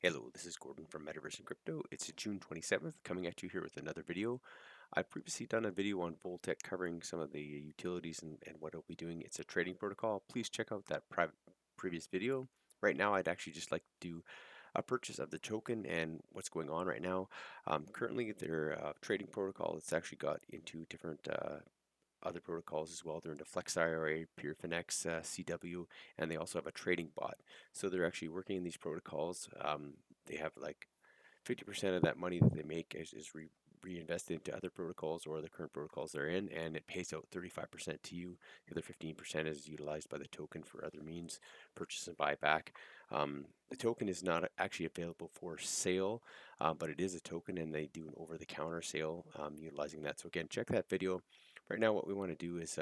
Hello, this is Gordon from Metaverse and Crypto. It's June 27th, coming at you here with another video. I've previously done a video on Voltech covering some of the utilities and what it'll be doing. It's a trading protocol. Please check out that previous video. Right now, I'd actually just like to do a purchase of the token and what's going on right now. Currently, their trading protocol, it's actually got into different other protocols as well. They're into Flex IRA, PureFinex, CW, and they also have a trading bot. So they're actually working in these protocols. They have like 50% of that money that they make is reinvested into other protocols or the current protocols they're in, and it pays out 35% to you. The other 15% is utilized by the token for other means, purchase and buyback. The token is not actually available for sale, but it is a token, and they do an over-the-counter sale utilizing that. So again, check that video. Right now, what we want to do is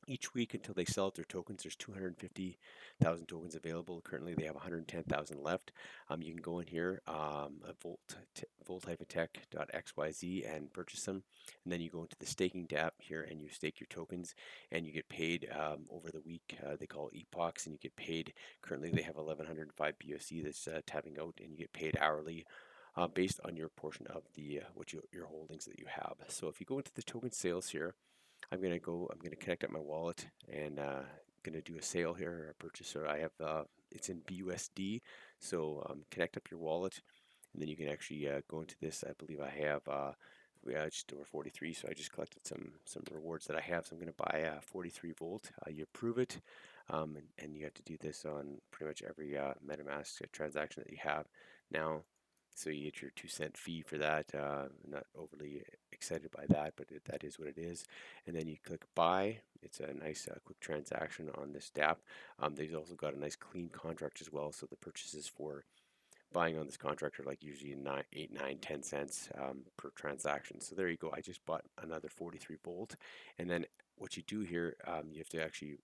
each week until they sell out their tokens, there's 250,000 tokens available. Currently, they have 110,000 left. You can go in here, volt-tech.xyz, and purchase them. And then you go into the staking dapp here, and you stake your tokens, and you get paid over the week. They call it epochs, and you get paid. Currently, they have 1,105 BUSD that's tapping out, and you get paid hourly. Based on your portion of the your holdings that you have. So if you go into the token sales here, I'm gonna connect up my wallet and gonna do a sale here, a purchase. So I have it's in BUSD, so connect up your wallet, and then you can actually go into this. I believe I have just over 43, so I just collected some rewards that I have. So I'm gonna buy 43 volt. You approve it, and you have to do this on pretty much every MetaMask transaction that you have now. So you get your 2-cent fee for that. Not overly excited by that, but that is what it is. And then you click buy. It's a nice quick transaction on this dapp. They've also got a nice clean contract as well. So the purchases for buying on this contract are like usually 8, 9, 10 cents per transaction. So there you go. I just bought another 43 volt. And then what you do here, you have to actually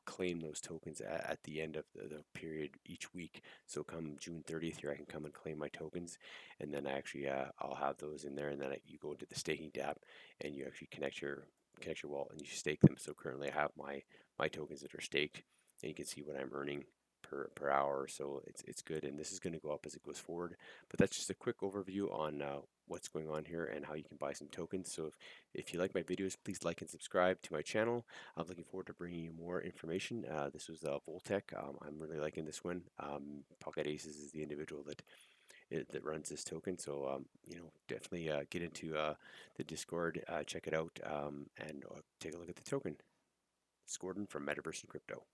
claim those tokens at the end of the period each week. So come June 30th here, I can come and claim my tokens, and then I actually I'll have those in there, and then you go into the staking dapp, and you actually connect your wallet and you stake them. So currently I have my tokens that are staked, and you can see what I'm earning per hour. So it's good, and this is going to go up as it goes forward. But that's just a quick overview on what's going on here and how you can buy some tokens. So if you like my videos, please like and subscribe to my channel. I'm looking forward to bringing you more information. This was Voltech. I'm really liking this one. Pocket Aces is the individual that runs this token. So definitely get into the Discord, check it out, and take a look at the token. It's Gordon from Metaverse and Crypto.